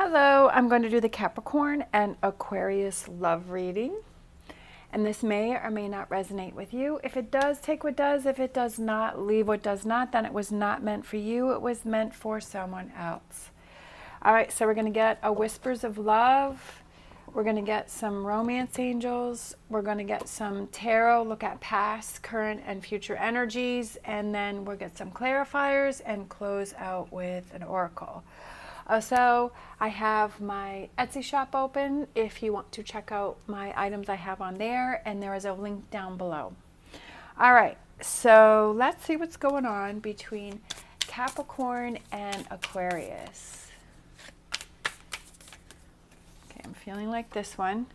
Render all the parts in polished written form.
Hello, I'm going to do the Capricorn and Aquarius love reading. And this may or may not resonate with you. If it does, take what does. If it does not, leave what does not. Then it was not meant for you. It was meant for someone else. All right, so we're going to get a whispers of love. We're going to get some romance angels. We're going to get some tarot, look at past, current, and future energies. And then we'll get some clarifiers and close out with an oracle. So I have my Etsy shop open if you want to check out my items I have on there, and there is a link down below. All right, so let's see what's going on between Capricorn and Aquarius. Okay, I'm feeling like this one.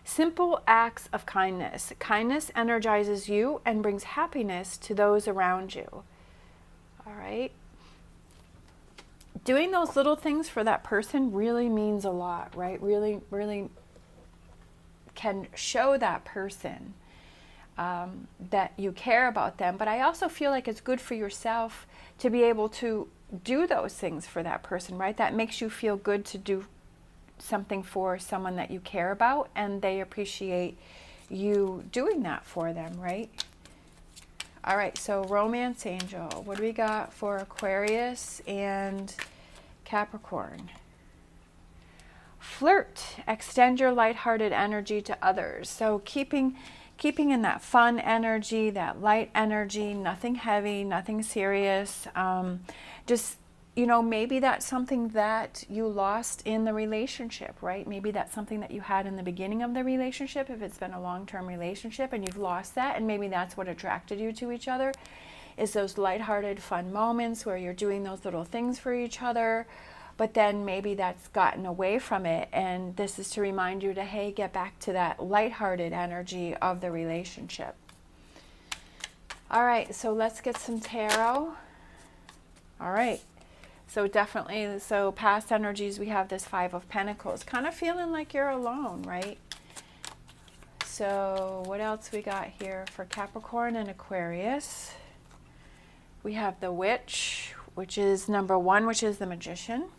Simple acts of kindness. Kindness energizes you and brings happiness to those around you. All right. Doing those little things for that person really means a lot, right? Really, really can show that person that you care about them. But I also feel like it's good for yourself to be able to do those things for that person, right? That makes you feel good to do something for someone that you care about, and they appreciate you doing that for them, right? All right, so romance angel, what do we got for Aquarius and Capricorn? Flirt, extend your lighthearted energy to others. So keeping in that fun energy, that light energy, nothing heavy, nothing serious. Just, you know, maybe that's something that you lost in the relationship, right? Maybe that's something that you had in the beginning of the relationship, if it's been a long-term relationship and you've lost that, and maybe that's what attracted you to each other, is those lighthearted, fun moments where you're doing those little things for each other, but then maybe that's gotten away from it, and this is to remind you to, hey, get back to that lighthearted energy of the relationship. All right, so let's get some tarot. All right. So definitely, so past energies, we have this Five of Pentacles, kind of feeling like you're alone, right? So what else we got here for Capricorn and Aquarius? We have the Witch, which is number one, which is the Magician.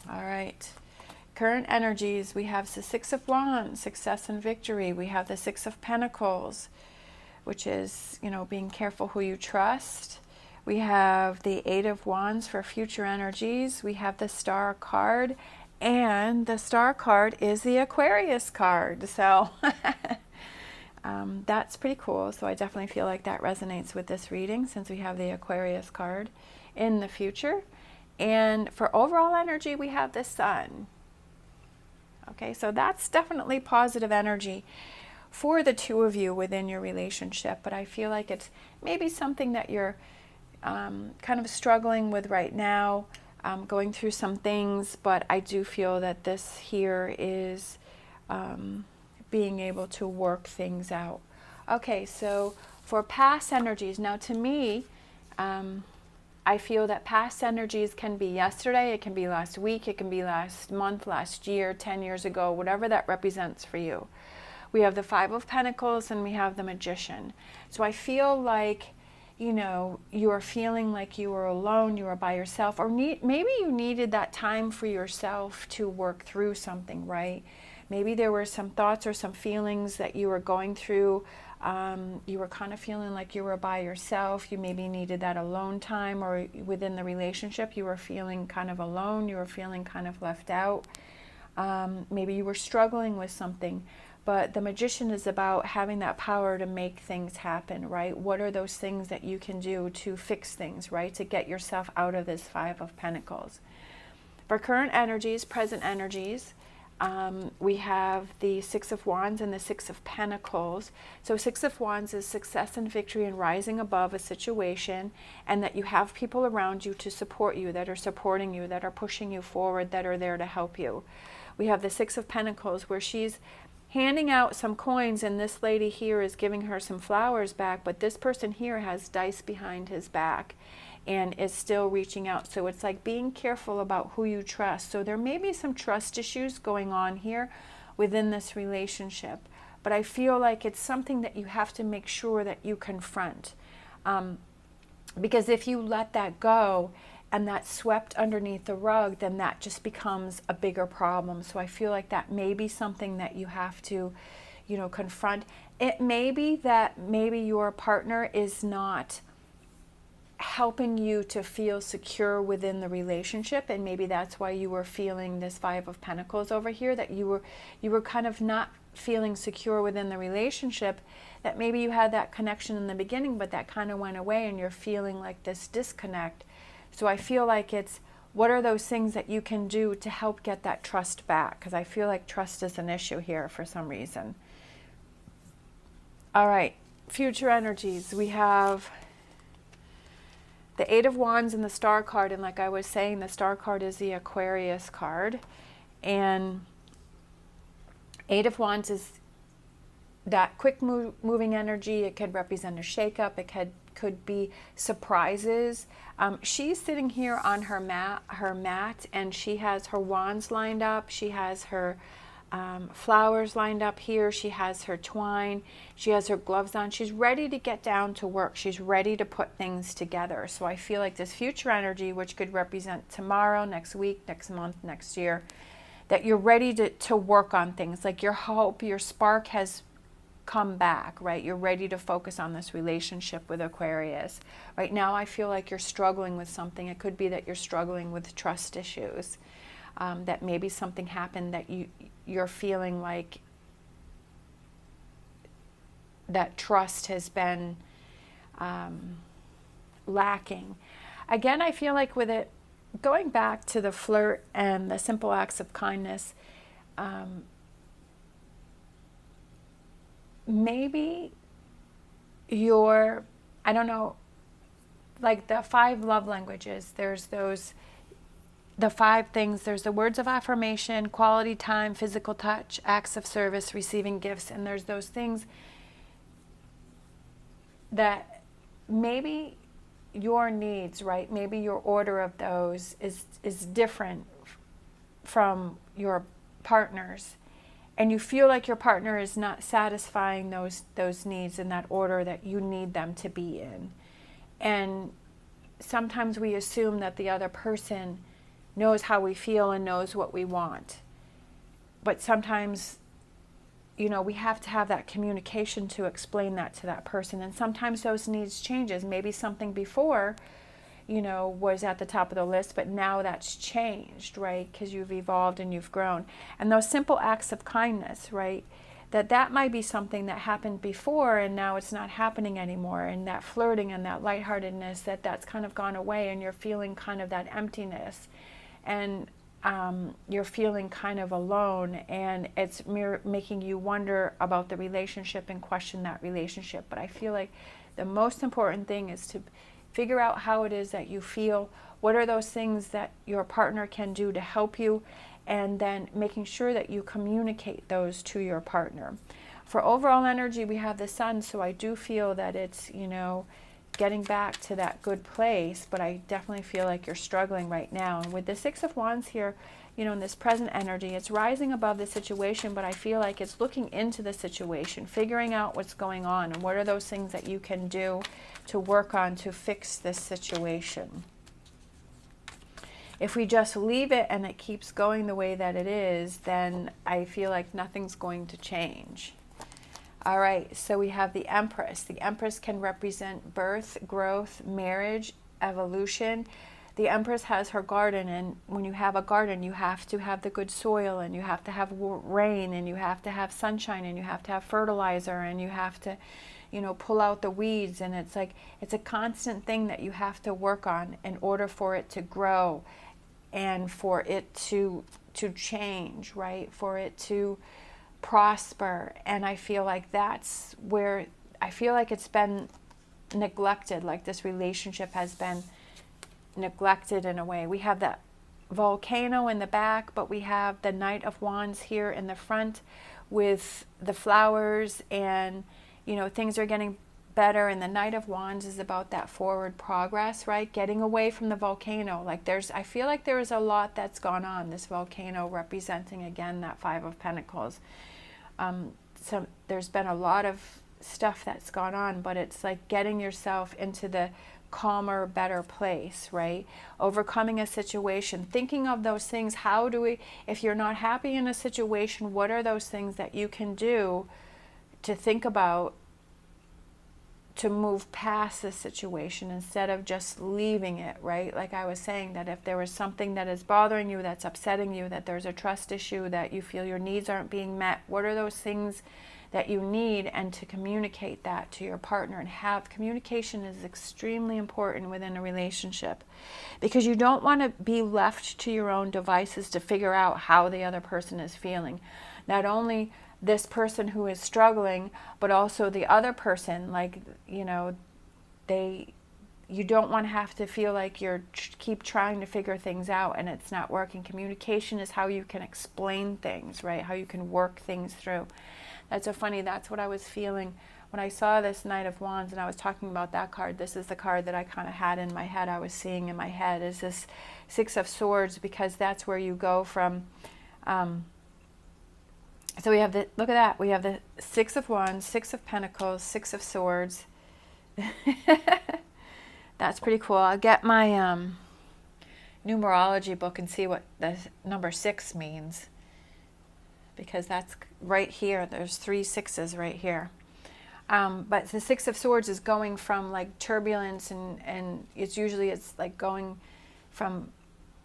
All right. Current energies, we have the Six of Wands, success and victory. We have the Six of Pentacles, which is, you know, being careful who you trust. We have the Eight of Wands for future energies. We have the Star card, and the Star card is the Aquarius card. So that's pretty cool. So I definitely feel like that resonates with this reading, since we have the Aquarius card in the future. And for overall energy, we have the Sun. Okay, so that's definitely positive energy for the two of you within your relationship, but I feel like it's maybe something that you're kind of struggling with right now, going through some things, but I do feel that this here is being able to work things out. Okay, so for past energies, now to me, I feel that past energies can be yesterday, it can be last week, it can be last month, last year, 10 years ago, whatever that represents for you. We have the Five of Pentacles and we have the Magician. So I feel like, you know, you are feeling like you are alone, you are by yourself, or maybe you needed that time for yourself to work through something, right? Maybe there were some thoughts or some feelings that you were going through. You were kind of feeling like you were by yourself. You maybe needed that alone time, or within the relationship, you were feeling kind of alone. You were feeling kind of left out. Maybe you were struggling with something. But the Magician is about having that power to make things happen, right? What are those things that you can do to fix things, right? To get yourself out of this Five of Pentacles. For current energies, present energies, we have the Six of Wands and the Six of Pentacles. So Six of Wands is success and victory and rising above a situation, and that you have people around you to support you, that are supporting you, that are pushing you forward, that are there to help you. We have the Six of Pentacles, where she's handing out some coins, and this lady here is giving her some flowers back, but this person here has dice behind his back and is still reaching out. So it's like being careful about who you trust. So there may be some trust issues going on here within this relationship, but I feel like it's something that you have to make sure that you confront. Because if you let that go, and that's swept underneath the rug, then that just becomes a bigger problem. So I feel like that may be something that you have to, you know, confront. It may be that maybe your partner is not helping you to feel secure within the relationship, and maybe that's why you were feeling this Five of Pentacles over here, that you were kind of not feeling secure within the relationship, that maybe you had that connection in the beginning, but that kind of went away and you're feeling like this disconnect. So I feel like it's, what are those things that you can do to help get that trust back? Because I feel like trust is an issue here for some reason. All right, future energies. We have the Eight of Wands and the Star card. And like I was saying, the Star card is the Aquarius card. And Eight of Wands is that quick moving energy. It could represent a shakeup. It could be surprises. She's sitting here on her mat, and she has her wands lined up. She has her flowers lined up here. She has her twine. She has her gloves on. She's ready to get down to work. She's ready to put things together. So I feel like this future energy, which could represent tomorrow, next week, next month, next year, that you're ready to work on things. Like your hope, your spark has come back, right? You're ready to focus on this relationship with Aquarius. Right now I feel like you're struggling with something. It could be that you're struggling with trust issues, that maybe something happened that you're feeling like that trust has been lacking. Again, I feel like with it, going back to the flirt and the simple acts of kindness, maybe you're, I don't know, like the 5 love languages, there's those, the 5 things, there's the words of affirmation, quality time, physical touch, acts of service, receiving gifts, and there's those things that maybe your needs, right? Maybe your order of those is different from your partner's, and you feel like your partner is not satisfying those needs in that order that you need them to be in. And sometimes we assume that the other person knows how we feel and knows what we want. But sometimes, you know, we have to have that communication to explain that to that person. And sometimes those needs changes. Maybe something before, you know, was at the top of the list, but now that's changed, right? Because you've evolved and you've grown. And those simple acts of kindness, right? That might be something that happened before and now it's not happening anymore. And that flirting and that lightheartedness, that's kind of gone away, and you're feeling kind of that emptiness. And you're feeling kind of alone, and it's making you wonder about the relationship and question that relationship. But I feel like the most important thing is to figure out how it is that you feel. What are those things that your partner can do to help you? And then making sure that you communicate those to your partner. For overall energy, we have the Sun, so I do feel that it's, you know, getting back to that good place, but I definitely feel like you're struggling right now. And with the Six of Wands here, you know, in this present energy, it's rising above the situation, but I feel like it's looking into the situation, figuring out what's going on, and what are those things that you can do to work on to fix this situation. If we just leave it and it keeps going the way that it is, then I feel like nothing's going to change. All right, so we have the Empress. The Empress can represent birth, growth, marriage, evolution. The Empress has her garden, and when you have a garden, you have to have the good soil, and you have to have rain, and you have to have sunshine, and you have to have fertilizer, and you have to, you know, pull out the weeds. And it's like, it's a constant thing that you have to work on in order for it to grow and for it to change, right? For it to prosper. And I feel like that's where I feel like it's been neglected, like this relationship has been neglected in a way. We have that volcano in the back, but we have the Knight of Wands here in the front with the flowers, and you know, things are getting better. And the Knight of Wands is about that forward progress, right? Getting away from the volcano. Like I feel like there is a lot that's gone on. This volcano representing again that Five of Pentacles. So there's been a lot of stuff that's gone on, but it's like getting yourself into the calmer, better place, right? Overcoming a situation, thinking of those things. How do we, if you're not happy in a situation, what are those things that you can do to think about to move past the situation instead of just leaving it, right? Like I was saying, that if there was something that is bothering you, that's upsetting you, that there's a trust issue, that you feel your needs aren't being met, what are those things that you need, and to communicate that to your partner. And have communication is extremely important within a relationship, because you don't want to be left to your own devices to figure out how the other person is feeling. Not only this person who is struggling, but also the other person, like, you know, you don't want to have to feel like you're keep trying to figure things out and it's not working. Communication is how you can explain things, right? How you can work things through. That's so funny. That's what I was feeling when I saw this Knight of Wands, and I was talking about that card. This is the card that I kind of had in my head. I was seeing in my head is this Six of Swords, because that's where you go from. So we have the, look at that. We have the Six of Wands, Six of Pentacles, Six of Swords. That's pretty cool. I'll get my numerology book and see what the number 6 means, because that's right here. There's 3 sixes right here. But the Six of Swords is going from like turbulence, and it's usually like going from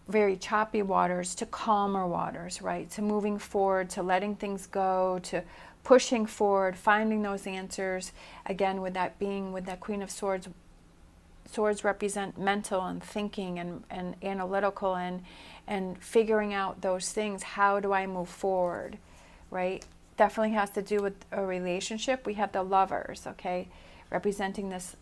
very choppy waters to calmer waters, right? To moving forward, to letting things go, to pushing forward, finding those answers. Again, with that being, with that Queen of Swords, swords represent mental and thinking and analytical and figuring out those things. How do I move forward, right? Definitely has to do with a relationship. We have the Lovers, okay, representing this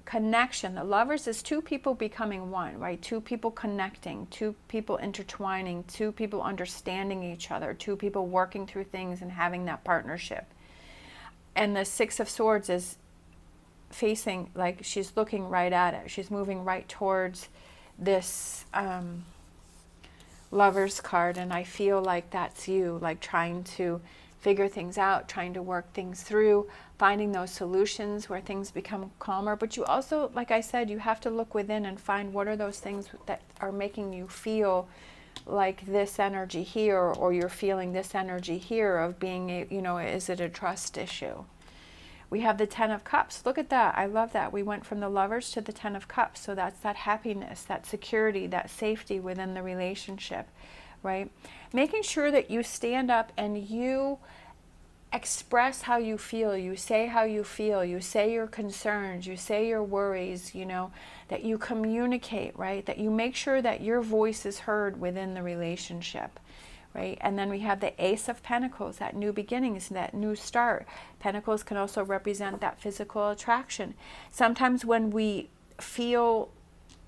connection. The Lovers is 2 people becoming one, right? 2 people connecting, 2 people intertwining, 2 people understanding each other, 2 people working through things and having that partnership. And the Six of Swords is facing, like she's looking right at it. She's moving right towards this Lovers card, and I feel like that's you, like trying to figure things out, trying to work things through, finding those solutions where things become calmer. But you also, like I said, you have to look within and find what are those things that are making you feel like this energy here, or you're feeling this energy here of being, you know, is it a trust issue? We have the Ten of Cups. Look at that. I love that. We went from the Lovers to the Ten of Cups. So that's that happiness, that security, that safety within the relationship, right? Making sure that you stand up and you express how you feel. You say how you feel. You say your concerns. You say your worries, you know, that you communicate, right? That you make sure that your voice is heard within the relationship. Right? And then we have the Ace of Pentacles, that new beginnings, that new start. Pentacles can also represent that physical attraction. Sometimes when we feel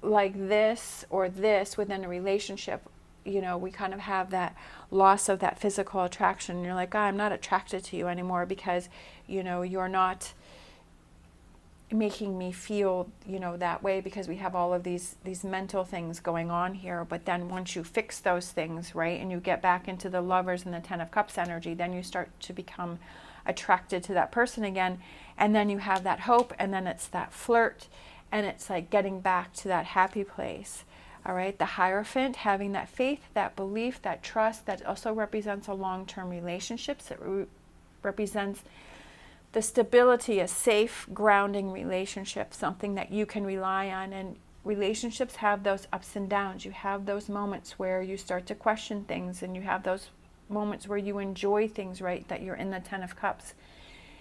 like this or this within a relationship, you know, we kind of have that loss of that physical attraction. And you're like, oh, I'm not attracted to you anymore because, you know, you're not making me feel, you know, that way, because we have all of these mental things going on here. But then once you fix those things, right, and you get back into the Lovers and the Ten of Cups energy, then you start to become attracted to that person again, and then you have that hope, and then it's that flirt, and it's like getting back to that happy place. All right, the Hierophant, having that faith, that belief, that trust, that also represents a long-term relationships. It represents the stability, a safe, grounding relationship, something that you can rely on. And relationships have those ups and downs. You have those moments where you start to question things, and you have those moments where you enjoy things, right, that you're in the Ten of Cups.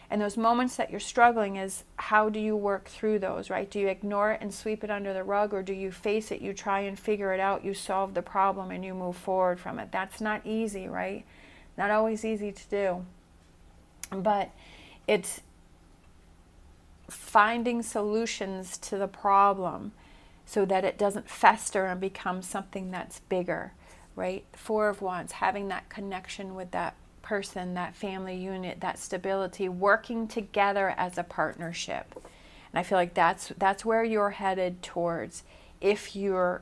And those moments that you're struggling is, how do you work through those, right? Do you ignore it and sweep it under the rug, or do you face it, you try and figure it out, you solve the problem, and you move forward from it? That's not easy, right? Not always easy to do. But it's finding solutions to the problem so that it doesn't fester and become something that's bigger, right? Four of Wands, having that connection with that person, that family unit, that stability, working together as a partnership. And I feel like that's where you're headed towards if you're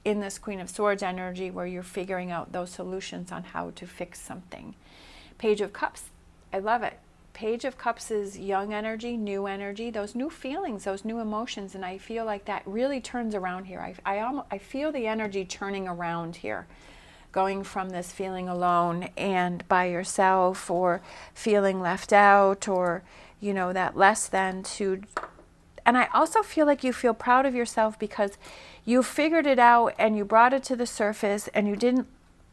in this Queen of Swords energy, where you're figuring out those solutions on how to fix something. Page of Cups, I love it. Page of Cups is young energy, those new feelings, those new emotions. And I feel like that really turns around here. I feel the energy turning around here, going from this feeling alone and by yourself, or feeling left out, or, you know, that less than, to, and I also feel like you feel proud of yourself because you figured it out and you brought it to the surface and you didn't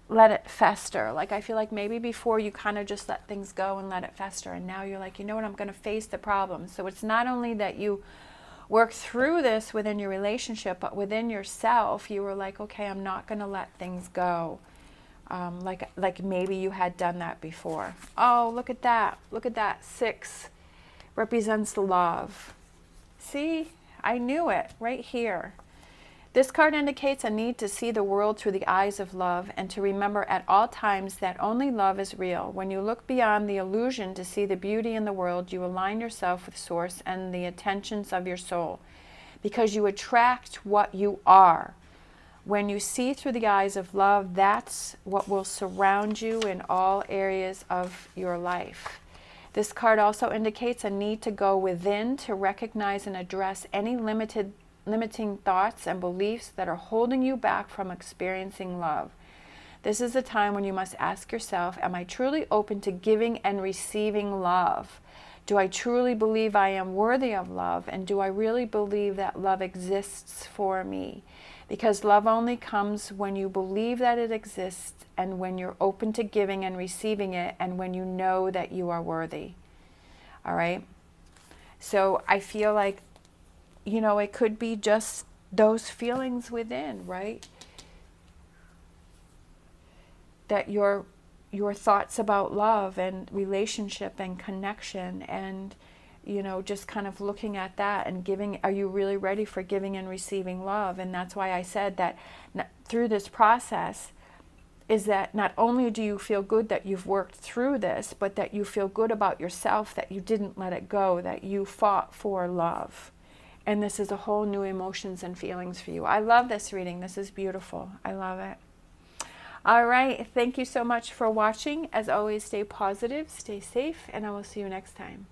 let it fester. Like, I feel like maybe before you kind of just let things go and let it fester, and now you're like, you know what, I'm going to face the problem. So it's not only that you work through this within your relationship, but within yourself, you were like, okay, I'm not going to let things go. Like maybe you had done that before. Oh, look at that. Look at that. 6 represents love. See, I knew it right here. This card indicates a need to see the world through the eyes of love and to remember at all times that only love is real. When you look beyond the illusion to see the beauty in the world, you align yourself with Source and the intentions of your soul, because you attract what you are. When you see through the eyes of love, that's what will surround you in all areas of your life. This card also indicates a need to go within to recognize and address any limiting thoughts and beliefs that are holding you back from experiencing love. This is a time when you must ask yourself, am I truly open to giving and receiving love? Do I truly believe I am worthy of love? And do I really believe that love exists for me? Because love only comes when you believe that it exists, and when you're open to giving and receiving it, and when you know that you are worthy. All right? So I feel like, you know, it could be just those feelings within, right? That your thoughts about love and relationship and connection, and, you know, just kind of looking at that and giving, are you really ready for giving and receiving love? And that's why I said that through this process is that not only do you feel good that you've worked through this, but that you feel good about yourself, that you didn't let it go, that you fought for love. And this is a whole new emotions and feelings for you. I love this reading. This is beautiful. I love it. All right. Thank you so much for watching. As always, stay positive, stay safe, and I will see you next time.